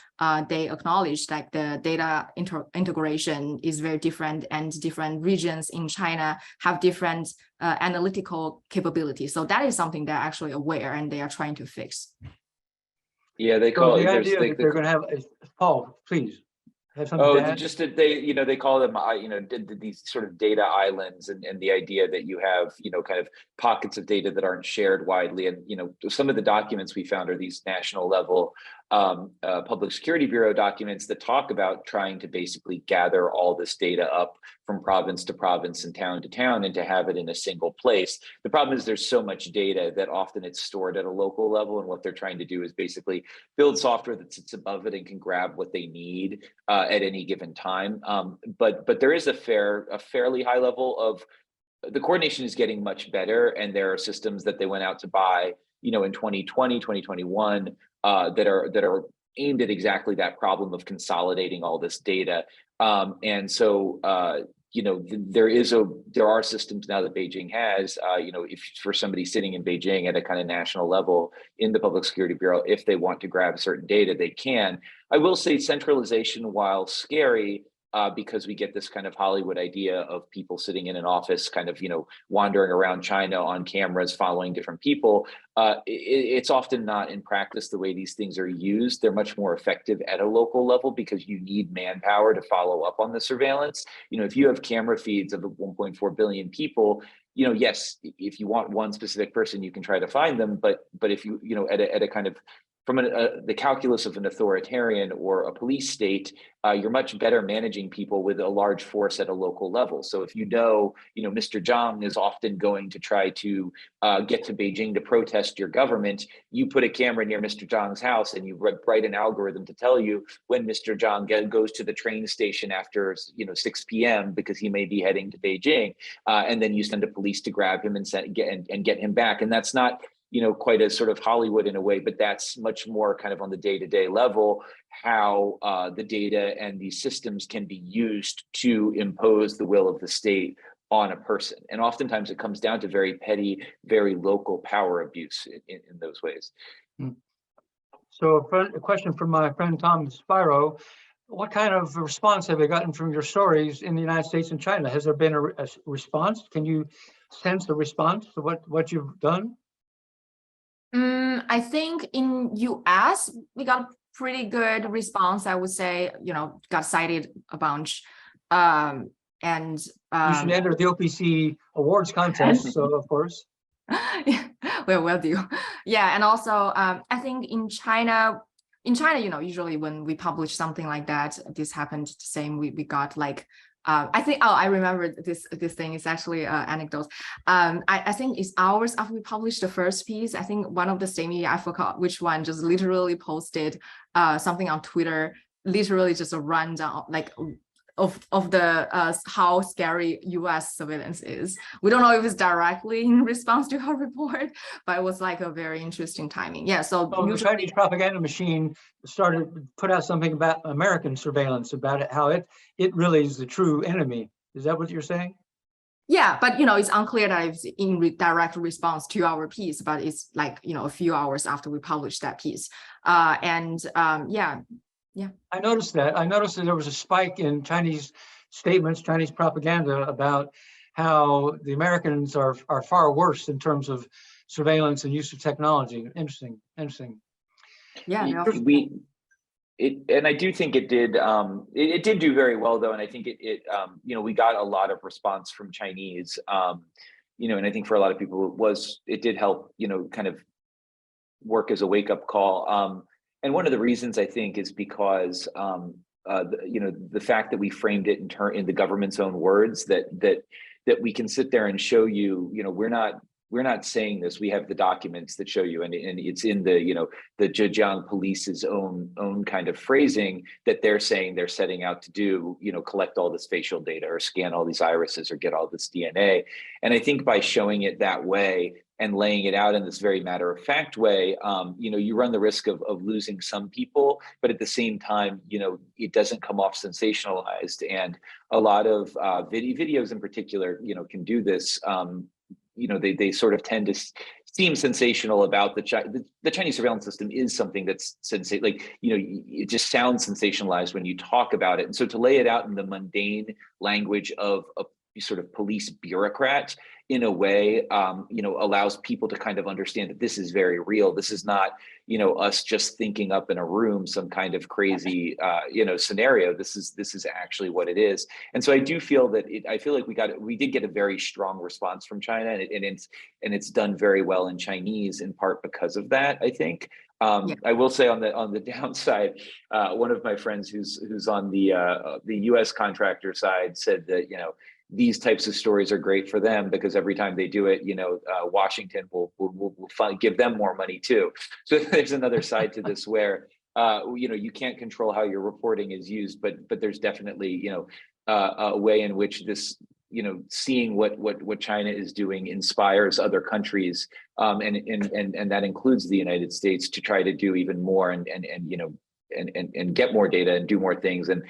they acknowledge like the data integration is very different, and different regions in China have different analytical capabilities. So that is something they're actually aware and they are trying to fix. Yeah, they call so it. the idea that they're going to have. Paul, please. Just that they, they call them, these sort of data islands, and the idea that you have, kind of pockets of data that aren't shared widely. And, some of the documents we found are these national level Public Security Bureau documents that talk about trying to basically gather all this data up from province to province and town to town and to have it in a single place. The problem is there's so much data that often it's stored at a local level, and what they're trying to do is basically build software that sits above it and can grab what they need at any given time. But there is a fairly high level of the coordination is getting much better, and there are systems that they went out to buy, in 2020, 2021, that are aimed at exactly that problem of consolidating all this data. And so, there are systems now that Beijing has, if for somebody sitting in Beijing at a kind of national level in the Public Security Bureau, if they want to grab certain data, they can. I will say centralization, while scary, because we get this kind of Hollywood idea of people sitting in an office, kind of, wandering around China on cameras, following different people. It's often not in practice the way these things are used. They're much more effective at a local level because you need manpower to follow up on the surveillance. If you have camera feeds of 1.4 billion people, yes, if you want one specific person, you can try to find them. But if you, at a kind of from the calculus of an authoritarian or a police state, you're much better managing people with a large force at a local level. So if Mr. Zhang is often going to try to get to Beijing to protest your government, you put a camera near Mr. Zhang's house and you write an algorithm to tell you when Mr. Zhang goes to the train station after 6 p.m. because he may be heading to Beijing, and then you send the police to grab him and get him back. And that's not quite a sort of Hollywood in a way, but that's much more kind of on the day-to-day level, how the data and these systems can be used to impose the will of the state on a person. And oftentimes it comes down to very petty, very local power abuse in those ways. So a question from my friend Tom Spiro. What kind of response have you gotten from your stories in the United States and China? Has there been a response? Can you sense the response to what you've done? I think in US, we got a pretty good response, I would say, got cited a bunch. And you should enter the OPC awards contest, so of course. Will do. Yeah, and also I think in China, usually when we publish something like that, this happened the same. We got like I think, I remember this thing is actually anecdote. I think it's hours after we published the first piece. I think one of the state media, I forgot which one, just literally posted something on Twitter, literally just a rundown like of the how scary US surveillance is. We don't know if it's directly in response to her report, but it was like a very interesting timing. Yeah, so The Chinese propaganda machine put out something about American surveillance, about it, how it really is the true enemy. Is that what you're saying? yeah, but it's unclear that it's in direct response to our piece, but it's like a few hours after we published that piece. Yeah. I noticed that. I noticed that there was a spike in Chinese statements, Chinese propaganda about how the Americans are far worse in terms of surveillance and use of technology. Interesting. Yeah. And I do think it did. It did do very well, though, and I think we got a lot of response from Chinese. And I think for a lot of people, it did help. Kind of work as a wake-up call. And one of the reasons I think is because the fact that we framed it in the government's own words, that we can sit there and show you, we're not saying this. We have the documents that show you, and it's in the Zhejiang police's own kind of phrasing that they're saying they're setting out to do, collect all this facial data or scan all these irises or get all this DNA. And I think by showing it that way and laying it out in this very matter-of-fact way, you run the risk of losing some people, but at the same time, it doesn't come off sensationalized. And a lot of videos in particular, can do this. They sort of tend to seem sensational about the Chinese surveillance system is something that's it just sounds sensationalized when you talk about it. And so to lay it out in the mundane language of a sort of police bureaucrat in a way, allows people to kind of understand that this is very real. This is not, us just thinking up in a room some kind of crazy, scenario. This is actually what it is. And so I do feel that I feel like we did get a very strong response from China, and it's done very well in Chinese, in part because of that, I think. I will say on the downside, one of my friends who's on the U.S. contractor side said that these types of stories are great for them because every time they do it, Washington will give them more money too. So there's another side to this where you can't control how your reporting is used, but there's definitely a way in which this seeing what China is doing inspires other countries, and that includes the United States, to try to do even more and get more data and do more things and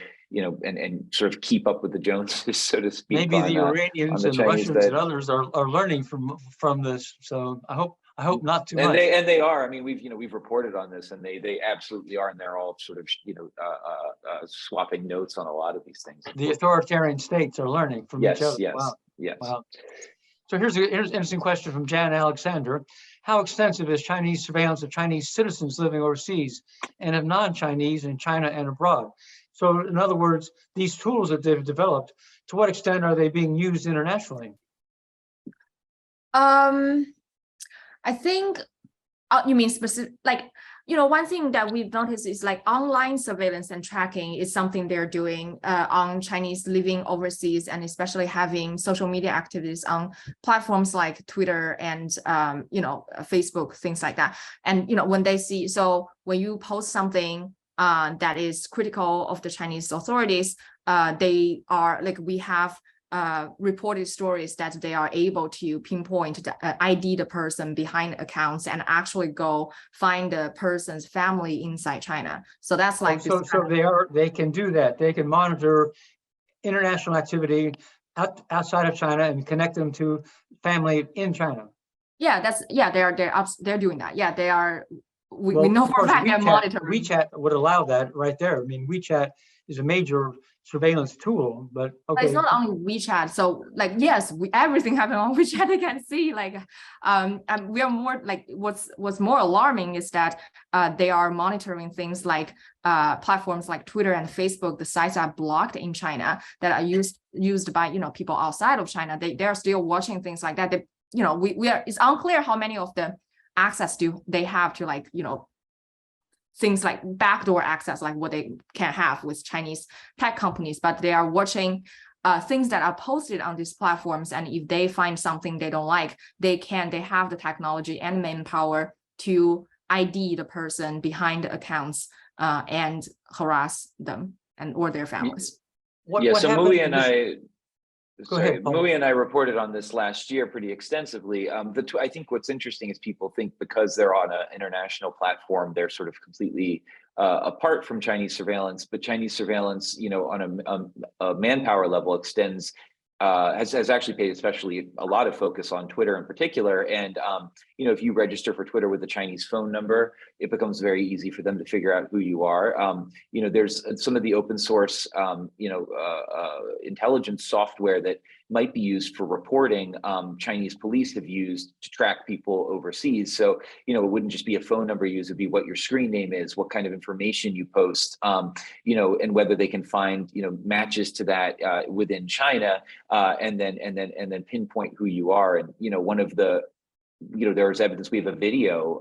sort of keep up with the Joneses, so to speak. Maybe the Iranians and the Russians and others are learning from this. So I hope not too much. And they are. I mean, we've reported on this, and they absolutely are, and they're all sort of swapping notes on a lot of these things. The authoritarian states are learning from each other. Yes. Wow. Yes. Wow. So here's an interesting question from Jan Alexander. How extensive is Chinese surveillance of Chinese citizens living overseas and of non-Chinese in China and abroad? So in other words, these tools that they've developed, to what extent are they being used internationally? I think you mean specific, one thing that we've noticed is like online surveillance and tracking is something they're doing on Chinese living overseas, and especially having social media activities on platforms like Twitter and Facebook, things like that. And when they see, so when you post something that is critical of the Chinese authorities, they are we have reported stories that they are able to pinpoint ID the person behind accounts and actually go find the person's family inside China. So that's like so they can do that. They can monitor international activity outside of China and connect them to family in China. Yeah, they're doing that. Yeah, they are. We know for a fact they're monitoring. WeChat would allow that right there. I mean, WeChat is a major surveillance tool, but okay. But it's not only WeChat. So yes, everything happens on WeChat. They can see and we are more what's more alarming is that they are monitoring things like platforms like Twitter and Facebook. The sites are blocked in China that are used by people outside of China. They are still watching things like that. It's unclear how many of the access do they have to things like backdoor access, like what they can have with Chinese tech companies, but they are watching things that are posted on these platforms. And if they find something they don't like, they have the technology and manpower to ID the person behind the accounts and harass them or their families. Yeah, so happens Muyi in and this- Go Sorry, ahead, Paul. Muyi and I reported on this last year pretty extensively. I think what's interesting is people think because they're on an international platform, they're sort of completely apart from Chinese surveillance. But Chinese surveillance, on a manpower level, extends has actually paid especially a lot of focus on Twitter in particular. And if you register for Twitter with a Chinese phone number, it becomes very easy for them to figure out who you are. There's some of the open source, intelligence software that might be used for reporting. Chinese police have used to track people overseas. So, it wouldn't just be a phone number used, it'd be what your screen name is, what kind of information you post, and whether they can find, matches to that within China, and then pinpoint who you are. And, one of the, there's evidence, we have a video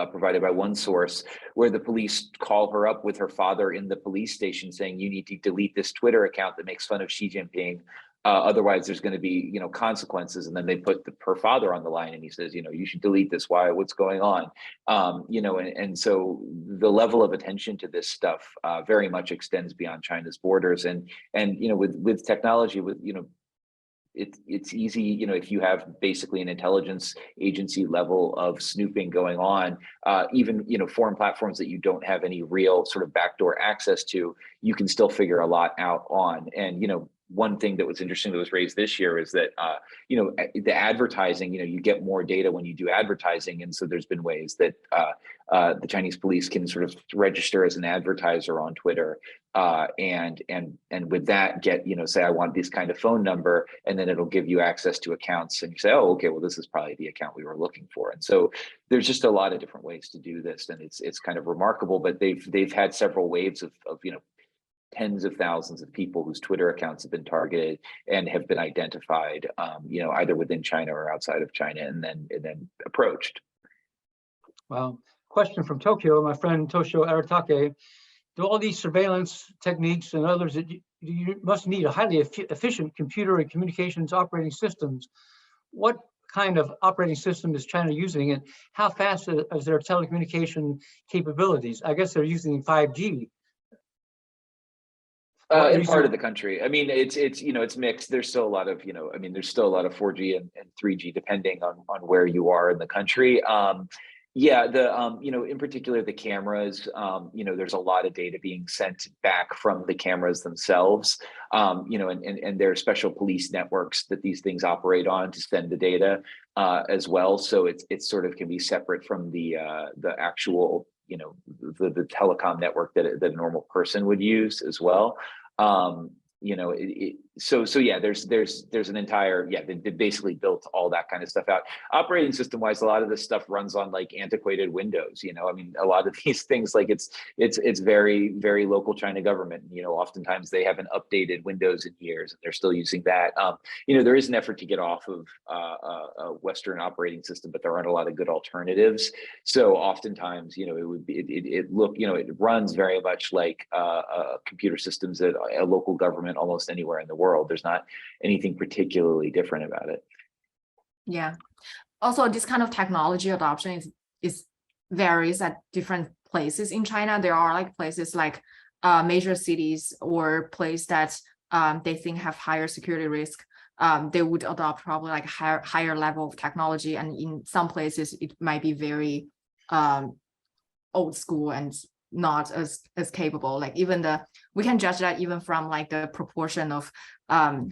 provided by one source where the police call her up with her father in the police station saying, you need to delete this Twitter account that makes fun of Xi Jinping. Otherwise there's going to be, consequences. And then they put her father on the line and he says, you should delete this. Why, what's going on? And so the level of attention to this stuff very much extends beyond China's borders. And with technology, it's easy, if you have basically an intelligence agency level of snooping going on, even, foreign platforms that you don't have any real sort of backdoor access to, you can still figure a lot out on. And, one thing that was interesting that was raised this year is that, the advertising, you get more data when you do advertising. And so there's been ways that the Chinese police can sort of register as an advertiser on Twitter, and with that get, say, I want this kind of phone number, and then it'll give you access to accounts and you say, oh, okay, well, this is probably the account we were looking for. And so there's just a lot of different ways to do this. And it's kind of remarkable, but they've had several waves of tens of thousands of people whose Twitter accounts have been targeted and have been identified, either within China or outside of China, and then approached. Well, question from Tokyo, my friend Toshio Aratake. Do all these surveillance techniques and others that you must need a highly efficient computer and communications operating systems? What kind of operating system is China using, and how fast is their telecommunication capabilities? I guess they're using 5G. In part of the country. I mean, it's mixed. There's still a lot of, there's still a lot of 4G and 3G depending on where you are in the country. In particular, the cameras, there's a lot of data being sent back from the cameras themselves, and there are special police networks that these things operate on to send the data as well. So it sort of can be separate from the actual, the telecom network that a normal person would use as well. There's an entire, they basically built all that kind of stuff out. Operating system wise, a lot of this stuff runs on like antiquated Windows, a lot of these things, like it's very, very local China government. Oftentimes they haven't updated Windows in years and they're still using that. There is an effort to get off of a Western operating system, but there aren't a lot of good alternatives. So oftentimes, it runs very much like computer systems at a local government almost anywhere in the world. There's not anything particularly different about it. Yeah. Also, this kind of technology adoption is varies at different places in China. There are like places like major cities or places that they think have higher security risk. They would adopt probably like higher level of technology, and in some places it might be very old school and not as capable. Like we can judge that even from like the proportion of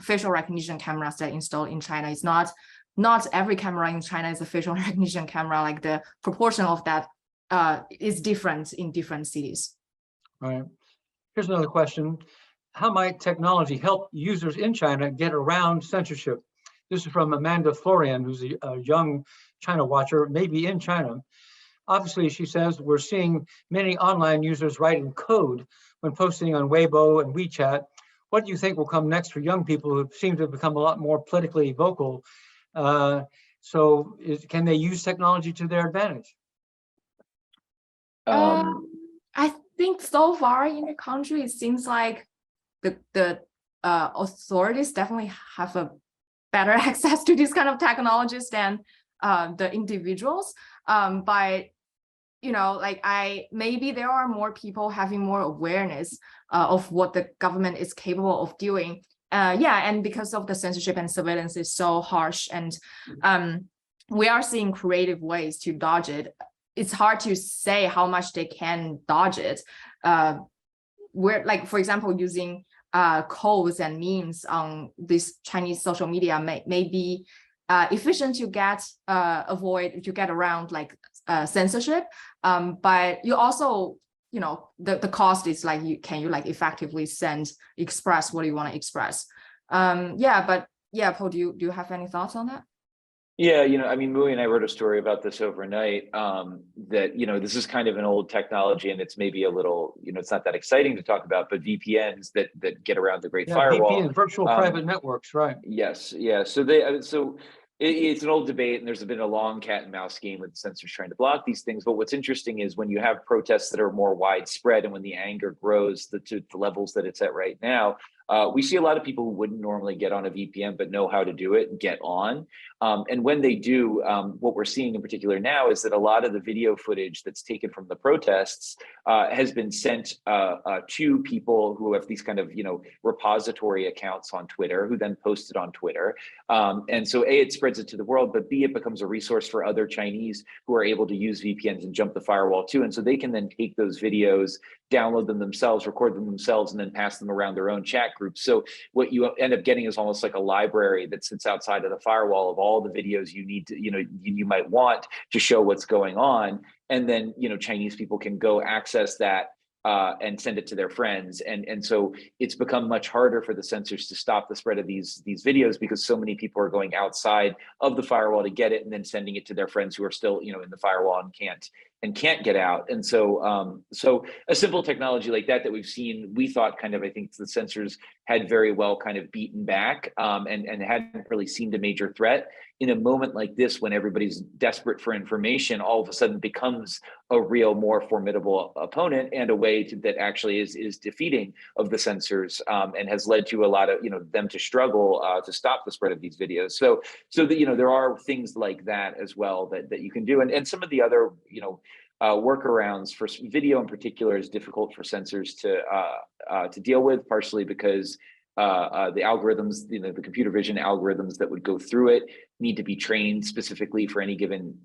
facial recognition cameras that are installed in China. It's not every camera in China is a facial recognition camera. Like the proportion of that is different in different cities. All right. Here's another question. How might technology help users in China get around censorship? This is from Amanda Florian, who's a young China watcher, maybe in China. Obviously, she says, we're seeing many online users writing code when posting on Weibo and WeChat. What do you think will come next for young people who seem to have become a lot more politically vocal? Can they use technology to their advantage? I think so far in the country, it seems like the authorities definitely have a better access to these kind of technologies than the individuals. But like maybe there are more people having more awareness of what the government is capable of doing. And because of the censorship and surveillance is so harsh, and we are seeing creative ways to dodge it. It's hard to say how much they can dodge it. We're like, for example, using codes and memes on this Chinese social media may be efficient to get around like censorship, but you also the cost is like can you effectively express what you want to express. But Paul, do you have any thoughts on that? Yeah, I mean, Muyi and I wrote a story about this overnight, that, this is kind of an old technology, and it's maybe a little, it's not that exciting to talk about, but VPNs that get around the Great Firewall. VPN, virtual private networks, right? Yes, yeah. So it's an old debate, and there's been a long cat and mouse game with censors trying to block these things. But what's interesting is when you have protests that are more widespread, and when the anger grows to the levels that it's at right now, we see a lot of people who wouldn't normally get on a VPN but know how to do it get on. And when they do, what we're seeing in particular now is that a lot of the video footage that's taken from the protests has been sent to people who have these kind of, repository accounts on Twitter, who then post it on Twitter. And so A, it spreads it to the world, but B, it becomes a resource for other Chinese who are able to use VPNs and jump the firewall too. And so they can then take those videos, download them themselves, record them themselves, and then pass them around their own chat groups. So what you end up getting is almost like a library that sits outside of the firewall of all the videos you need to, you might want to show what's going on. And then, Chinese people can go access that and send it to their friends. And so it's become much harder for the censors to stop the spread of these videos, because so many people are going outside of the firewall to get it and then sending it to their friends who are still, in the firewall and can't get out. And so a simple technology like that we've seen, we thought I think the censors had very well kind of beaten back and hadn't really seemed a major threat. In a moment like this, when everybody's desperate for information, all of a sudden becomes a real, more formidable opponent, and a way that actually is defeating of the censors, and has led to a lot of them to struggle to stop the spread of these videos. So that there are things like that as well that you can do, and some of the other workarounds for video in particular is difficult for censors to deal with, partially because the algorithms, the computer vision algorithms that would go through it need to be trained specifically for any given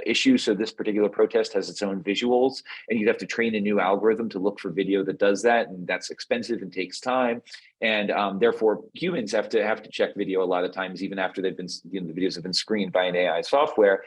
issue. So this particular protest has its own visuals, and you'd have to train a new algorithm to look for video that does that, and that's expensive and takes time. And therefore, humans have to check video a lot of times, even after they've been the videos have been screened by an AI software.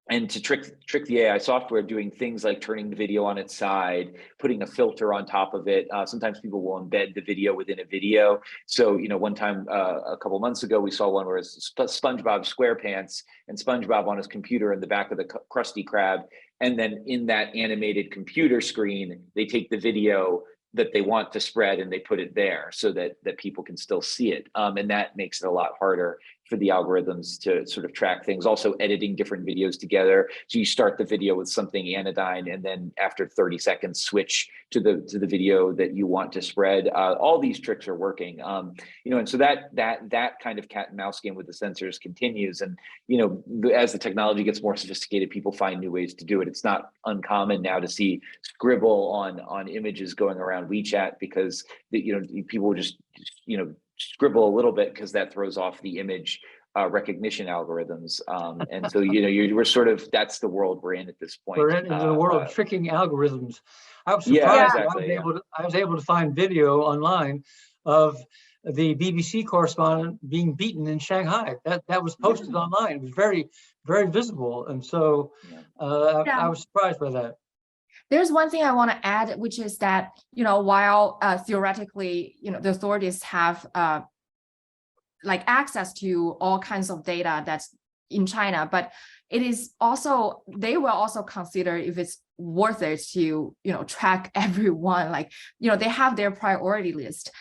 And to trick the AI software, doing things like turning the video on its side, putting a filter on top of it. Sometimes people will embed the video within a video. So, one time a couple months ago, we saw one where it's SpongeBob SquarePants and SpongeBob on his computer in the back of the Krusty Krab. And then in that animated computer screen, they take the video that they want to spread and they put it there so that people can still see it. And that makes it a lot harder for the algorithms to sort of track things. Also editing different videos together. So you start the video with something anodyne, and then after 30 seconds, switch to the video that you want to spread. All these tricks are working. And so that kind of cat and mouse game with the censors continues. And, as the technology gets more sophisticated, people find new ways to do it. It's not uncommon now to see scribble on images going around WeChat, because people will just scribble a little bit because that throws off the image recognition algorithms. And so, we're sort of, that's the world we're in at this point. We're in the world of tricking algorithms. I was surprised Yeah, that exactly, I was able to find video online of the BBC correspondent being beaten in Shanghai. That was posted online. It was very, very visible. And so I was surprised by that. There's one thing I want to add, which is that, while theoretically, the authorities have access to all kinds of data that's in China, but it is also, they will also consider if it's worth it to, track everyone. They have their priority list.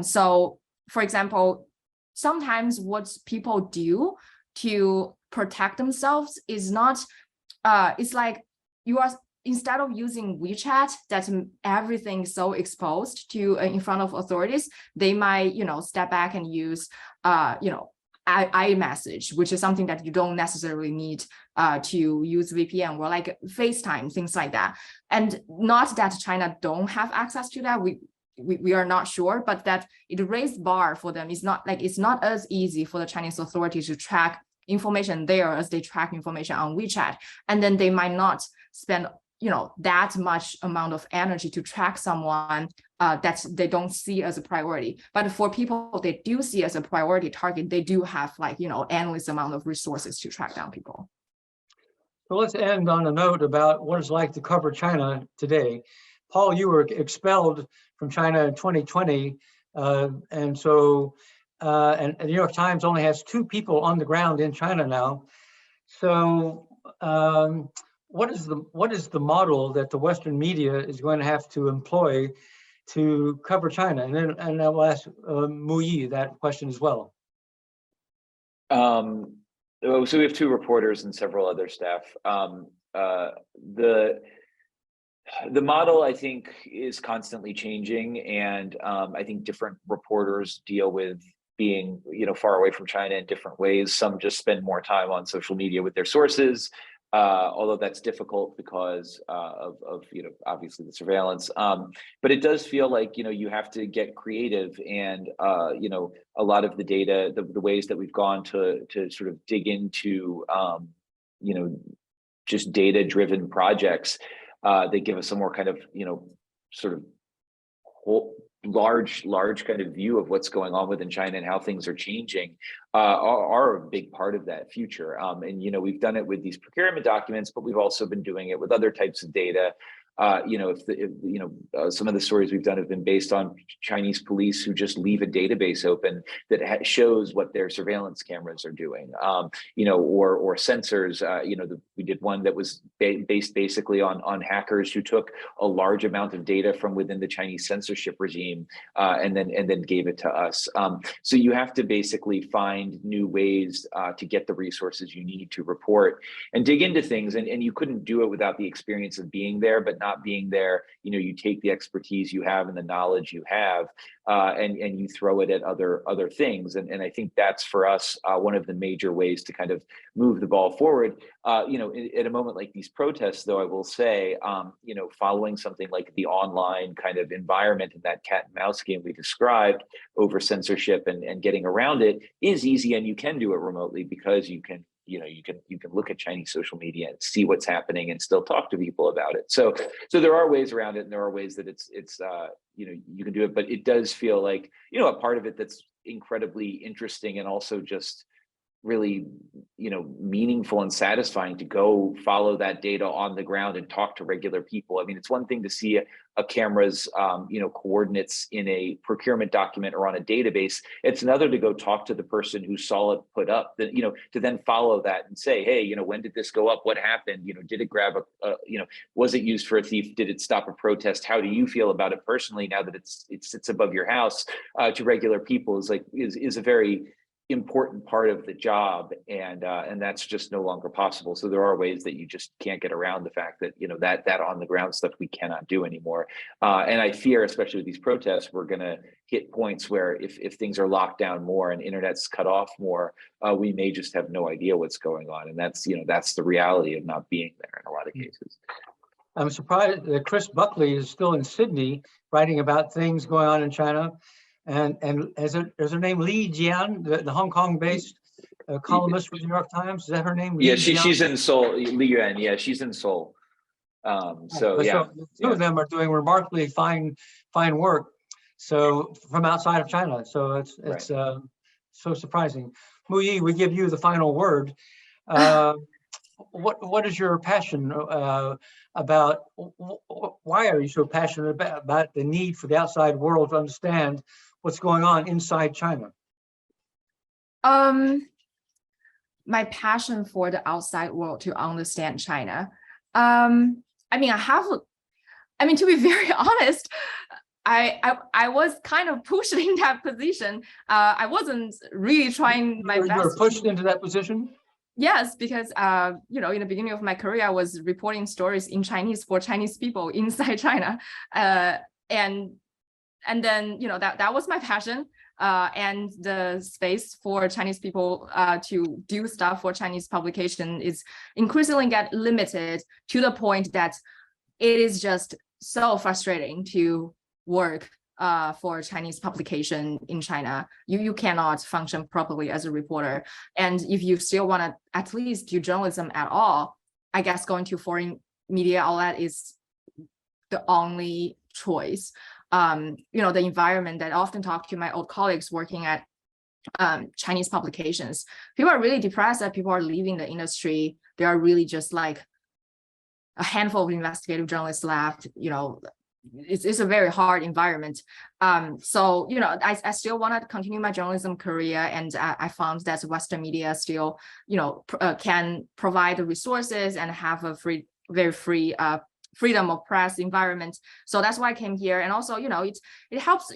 So for example, sometimes what people do to protect themselves is not, it's like you are instead of using WeChat, that everything is so exposed to in front of authorities, they might, step back and use, iMessage, which is something that you don't necessarily need to use VPN, or like FaceTime, things like that. And not that China don't have access to that. We are not sure, but that it raised bar for them. It's not as easy for the Chinese authorities to track information there as they track information on WeChat. And then they might not spend that much amount of energy to track someone that they don't see as a priority. But for people they do see as a priority target, they do have endless amount of resources to track down people. So let's end on a note about what it's like to cover China today. Paul, you were expelled from China in 2020, and so and the New York Times only has 2 people on the ground in China now. So what is the model that the Western media is going to have to employ to cover China? And I will ask Muyi that question as well. So we have 2 reporters and several other staff. The model, I think, is constantly changing, and I think different reporters deal with being far away from China in different ways. Some just spend more time on social media with their sources, although that's difficult because of obviously the surveillance. But it does feel like you have to get creative, and a lot of the data, the ways that we've gone to sort of dig into just data-driven projects. They give us a more kind of, sort of large kind of view of what's going on within China and how things are changing, are a big part of that future. And, we've done it with these procurement documents, but we've also been doing it with other types of data. Some of the stories we've done have been based on Chinese police who just leave a database open that shows what their surveillance cameras are doing, or sensors. We did one that was based basically on hackers who took a large amount of data from within the Chinese censorship regime and then gave it to us. So you have to basically find new ways to get the resources you need to report and dig into things, and you couldn't do it without the experience of being there, but not being there, you take the expertise you have and the knowledge you have, and you throw it at other things. And I think that's for us one of the major ways to kind of move the ball forward. At a moment like these protests, though, I will say, following something like the online kind of environment and that cat and mouse game we described over censorship and getting around it is easy, and you can do it remotely because you can look at Chinese social media and see what's happening and still talk to people about it. So there are ways around it, and there are ways that it's you can do it, but it does feel like a part of it that's incredibly interesting and also just really meaningful and satisfying to go follow that data on the ground and talk to regular people. I mean, it's one thing to see a camera's coordinates in a procurement document or on a database. It's another to go talk to the person who saw it put up, that to then follow that and say, hey, when did this go up? What happened? Did it grab was it used for a thief? Did it stop a protest? How do you feel about it personally now that it sits above your house? To regular people is a very important part of the job, and that's just no longer possible. So there are ways that you just can't get around the fact that that on the ground stuff we cannot do anymore. And I fear, especially with these protests, we're going to hit points where if things are locked down more and internet's cut off more, we may just have no idea what's going on, and that's the reality of not being there in a lot of cases. I'm surprised that Chris Buckley is still in Sydney writing about things going on in China. And is her name Li Jian, the Hong Kong-based columnist for the New York Times? Is that her name? Yeah, she's in Seoul. Li Yuan, yeah, she's in Seoul. So the two of them are doing remarkably fine work. So from outside of China, so it's right. So surprising. Muyi, we give you the final word. What is your passion about? Why are you so passionate about the need for the outside world to understand what's going on inside China? My passion for the outside world to understand China. To be very honest, I was kind of pushed in that position. I wasn't really trying my best. You were pushed into that position? Yes, because you know, in the beginning of my career, I was reporting stories in Chinese for Chinese people inside China, and then you know that was my passion, and the space for Chinese people to do stuff for Chinese publication is increasingly get limited to the point that it is just so frustrating to work for Chinese publication in China. You cannot function properly as a reporter. And if you still want to at least do journalism at all, I guess going to foreign media outlet is the only choice. You know, the environment that I often talk to my old colleagues working at Chinese publications, people are really depressed that people are leaving the industry. There are really just like a handful of investigative journalists left. You know, it's a very hard environment. So, you know, I still want to continue my journalism career, and I found that Western media still, you know, can provide the resources and have a very free freedom of press environment. So that's why I came here. And also, you know, it helps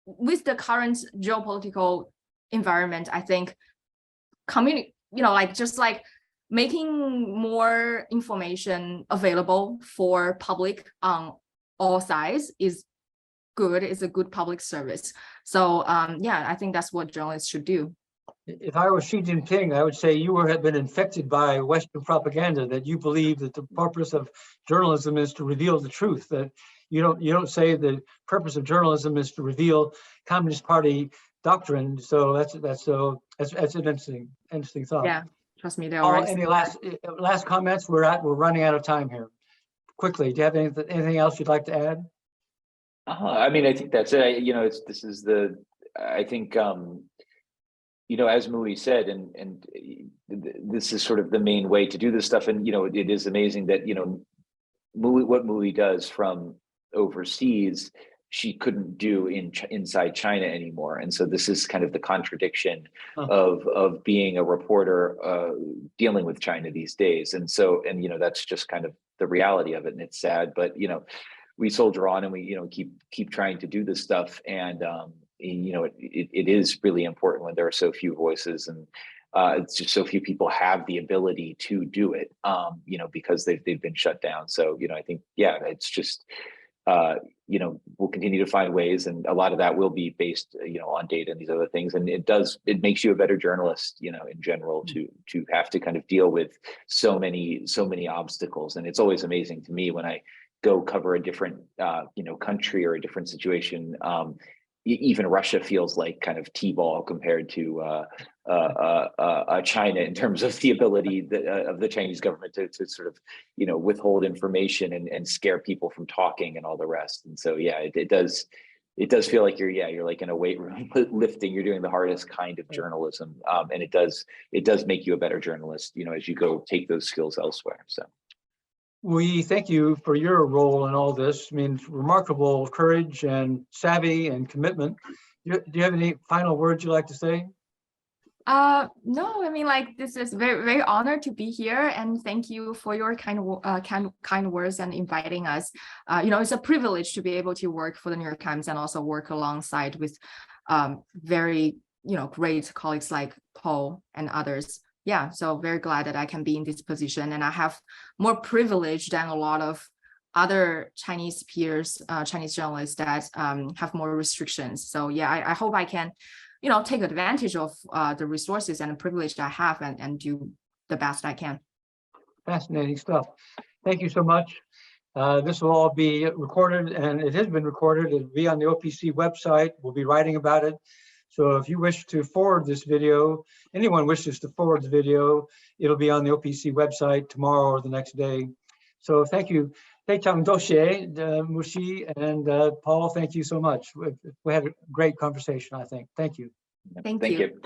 with the current geopolitical environment. I think you know, like just like making more information available for public on all sides is good. It's a good public service. So yeah, I think that's what journalists should do. If I were Xi Jinping, I would say you have been infected by Western propaganda, that you believe that the purpose of journalism is to reveal the truth, that you don't say the purpose of journalism is to reveal Communist Party doctrine. So that's an interesting thought. Yeah, trust me, they're Paul, already. any last comments? We're running out of time here. Quickly, do you have anything else you'd like to add? I mean, I think that's it. You know, I think you know, as Muyi said, and this is sort of the main way to do this stuff. And, you know, it is amazing that, you know, what Muyi does from overseas, she couldn't do inside China anymore. And so this is kind of the contradiction of being a reporter dealing with China these days. And so, and, you know, that's just kind of the reality of it. And it's sad, but, you know, we soldier on and we, you know, keep trying to do this stuff. And, you know, it is really important when there are so few voices, and it's just so few people have the ability to do it, you know, because they've been shut down. So, you know, I think, yeah, it's just, you know, we'll continue to find ways, and a lot of that will be based, you know, on data and these other things. And it makes you a better journalist, you know, in general, to have to kind of deal with so many obstacles. And it's always amazing to me when I go cover a different, you know, country or a different situation. Even Russia feels like kind of T-ball compared to China in terms of the ability of the Chinese government to sort of, you know, withhold information and scare people from talking and all the rest. And so, yeah, it does feel like you're like in a weight room lifting. You're doing the hardest kind of journalism, and it does make you a better journalist, you know, as you go take those skills elsewhere. So. We thank you for your role in all this. I mean, remarkable courage and savvy and commitment. Do you have any final words you'd like to say? No, I mean, like, this is very, very honored to be here, and thank you for your kind words and inviting us. You know, it's a privilege to be able to work for the New York Times and also work alongside with very, you know, great colleagues like Paul and others. Yeah, so very glad that I can be in this position, and I have more privilege than a lot of other Chinese peers, Chinese journalists that have more restrictions. So yeah, I hope I can, you know, take advantage of the resources and the privilege that I have and do the best I can. Fascinating stuff. Thank you so much. This will all be recorded, and it has been recorded. It'll be on the OPC website. We'll be writing about it. So if you wish to forward this video, anyone wishes to forward the video, it'll be on the OPC website tomorrow or the next day. So thank you. Muyi and Paul, thank you so much. We had a great conversation, I think. Thank you. Thank you.